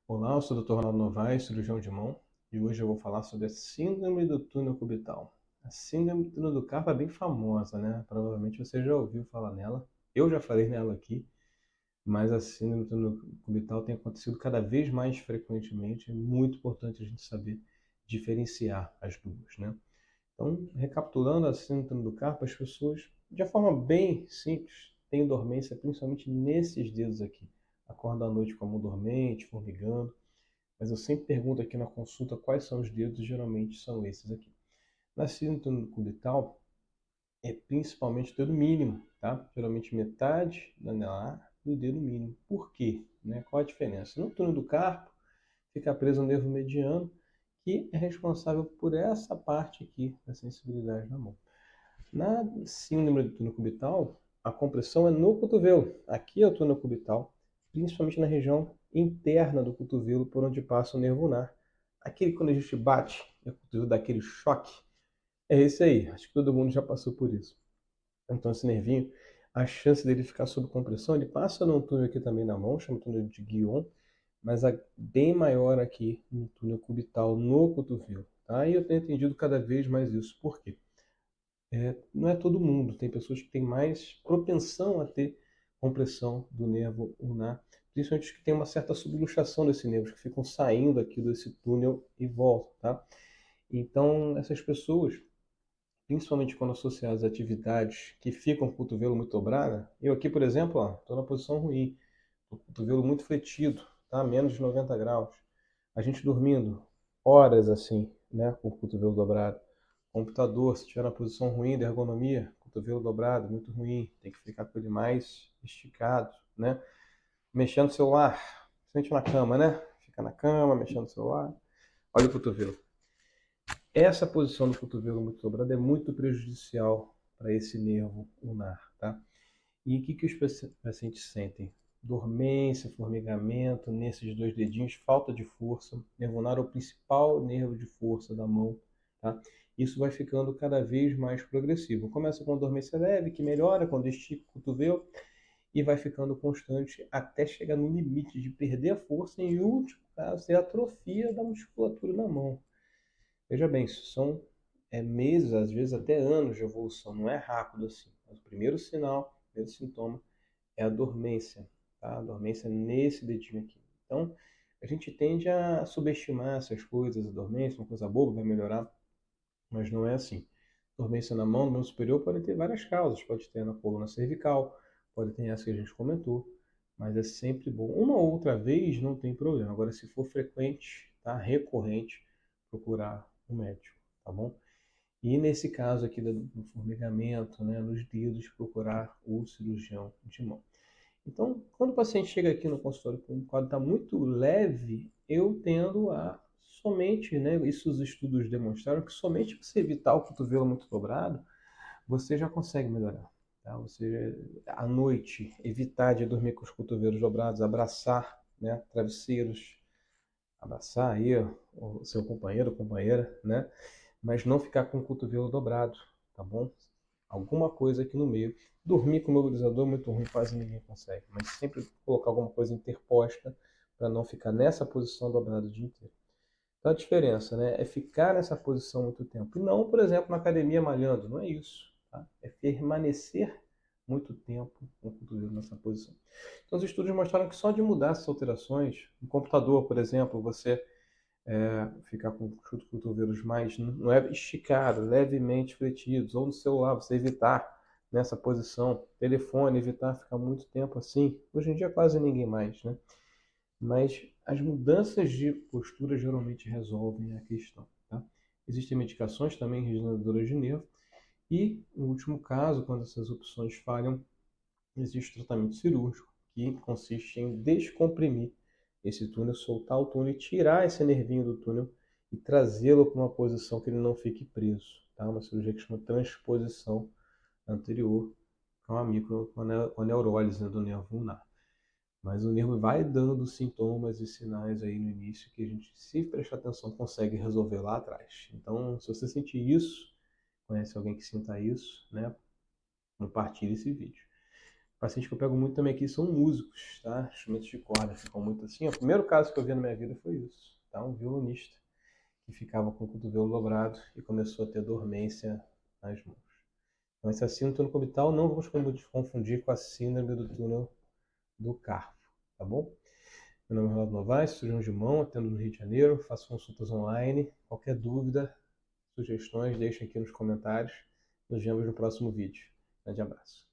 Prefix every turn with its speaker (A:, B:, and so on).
A: Olá, eu sou o Dr. Ronaldo Novaes, cirurgião de mão, e hoje eu vou falar sobre a síndrome do túnel cubital. A síndrome do túnel do carpo é bem famosa, né? Provavelmente você já ouviu falar nela. Eu já falei nela aqui, mas a síndrome do túnel cubital tem acontecido cada vez mais frequentemente. É muito importante a gente saber diferenciar as duas, né? Então, recapitulando a síndrome do túnel do carpo, as pessoas, de forma bem simples, têm dormência principalmente nesses dedos aqui. Acorda à noite com a mão dormente, formigando. Mas eu sempre pergunto aqui na consulta quais são os dedos, e geralmente são esses aqui. Na síndrome cubital, é principalmente o dedo mínimo, tá? Geralmente metade da anelar do dedo mínimo. Por quê? Né? Qual a diferença? No túnel do carpo, fica preso o nervo mediano, que é responsável por essa parte aqui da sensibilidade na mão. Na síndrome do túnel cubital, a compressão é no cotovelo. Aqui é o túnel cubital, principalmente na região interna do cotovelo, por onde passa o nervo ulnar. Aquele quando a gente bate, o cotovelo dá aquele choque. É esse aí. Acho que todo mundo já passou por isso. Então esse nervinho, a chance dele ficar sob compressão, ele passa num túnel aqui também na mão, chama túnel de Guion, mas bem maior aqui no túnel cubital, no cotovelo. Tá? E eu tenho entendido cada vez mais isso. Por quê? Não é todo mundo, tem pessoas que têm mais propensão a ter compressão do nervo ulnar, principalmente os que têm uma certa subluxação desse nervo, que ficam saindo aqui desse túnel e voltam, tá? Então, essas pessoas, principalmente quando associadas a atividades que ficam com o cotovelo muito dobrado, eu aqui, por exemplo, estou na posição ruim, o cotovelo muito fletido, tá? Menos de 90 graus. A gente dormindo horas assim, né, com o cotovelo dobrado. Computador, se estiver na posição ruim da ergonomia, cotovelo dobrado, muito ruim, tem que ficar com ele mais esticado, né? Mexendo no celular, sente na cama, né? Fica na cama, mexendo no celular, olha o cotovelo. Essa posição do cotovelo muito dobrado é muito prejudicial para esse nervo ulnar, tá? E o que os pacientes sentem? Dormência, formigamento nesses dois dedinhos, falta de força. Nervo ulnar é o principal nervo de força da mão, tá? Isso vai ficando cada vez mais progressivo. Começa com dormência leve, que melhora quando estica o cotovelo, e vai ficando constante até chegar no limite de perder a força e, em último caso, ter atrofia da musculatura na mão. Veja bem, isso são meses, às vezes até anos de evolução, não é rápido assim. Mas o primeiro sinal, o primeiro sintoma é a dormência, tá? A dormência nesse dedinho aqui. Então, a gente tende a subestimar essas coisas, a dormência, uma coisa boba, vai melhorar, mas não é assim. Dormência na mão, no membro superior, pode ter várias causas. Pode ter na coluna cervical, pode ter essa que a gente comentou, mas é sempre bom. Uma ou outra vez não tem problema. Agora, se for frequente, tá? Recorrente, procurar um médico, tá bom? E nesse caso aqui do formigamento, né, nos dedos, procurar o cirurgião de mão. Então, quando o paciente chega aqui no consultório com um quadro está muito leve, eu tendo a somente, né, isso os estudos demonstraram que somente você evitar o cotovelo muito dobrado, você já consegue melhorar. Tá? Você, à noite, evitar de dormir com os cotovelos dobrados, abraçar, né, travesseiros, abraçar aí ó, o seu companheiro ou companheira, né, mas não ficar com o cotovelo dobrado, tá bom? Alguma coisa aqui no meio. Dormir com o mobilizador é muito ruim, quase ninguém consegue, mas sempre colocar alguma coisa interposta para não ficar nessa posição dobrada o dia inteiro. Então a diferença, né, é ficar nessa posição muito tempo. E não, por exemplo, na academia malhando, não é isso. Tá? É permanecer muito tempo com o cotovelo nessa posição. Então os estudos mostraram que só de mudar essas alterações, no computador, por exemplo, você ficar com os cotovelos mais, não é esticado, levemente fletidos, ou no celular, você evitar nessa posição, telefone, evitar ficar muito tempo assim. Hoje em dia quase ninguém mais, né? Mas as mudanças de postura geralmente resolvem a questão, tá? Existem medicações também regeneradoras de nervo e, no último caso, quando essas opções falham, existe o tratamento cirúrgico, que consiste em descomprimir esse túnel, soltar o túnel e tirar esse nervinho do túnel e trazê-lo para uma posição que ele não fique preso. Tá? Uma cirurgia que chama transposição anterior, que é uma microneurólise, né, do nervo ulnar. Mas o nervo vai dando sintomas e sinais aí no início que a gente, se prestar atenção, consegue resolver lá atrás. Então, se você sentir isso, conhece alguém que sinta isso, né? Compartilhe esse vídeo. pacientes que eu pego muito também aqui são músicos, tá? Instrumentos de corda ficam muito assim. O primeiro caso que eu vi na minha vida foi isso, tá? Um violonista que ficava com o cotovelo dobrado e começou a ter dormência nas mãos. Então, esse síndrome do túnel cubital não vamos confundir com a síndrome do túnel do carpo, tá bom? Meu nome é Ronaldo Novaes, cirurgião de mão, atendo no Rio de Janeiro, faço consultas online. Qualquer dúvida, sugestões, deixem aqui nos comentários. Nos vemos no próximo vídeo. Grande abraço.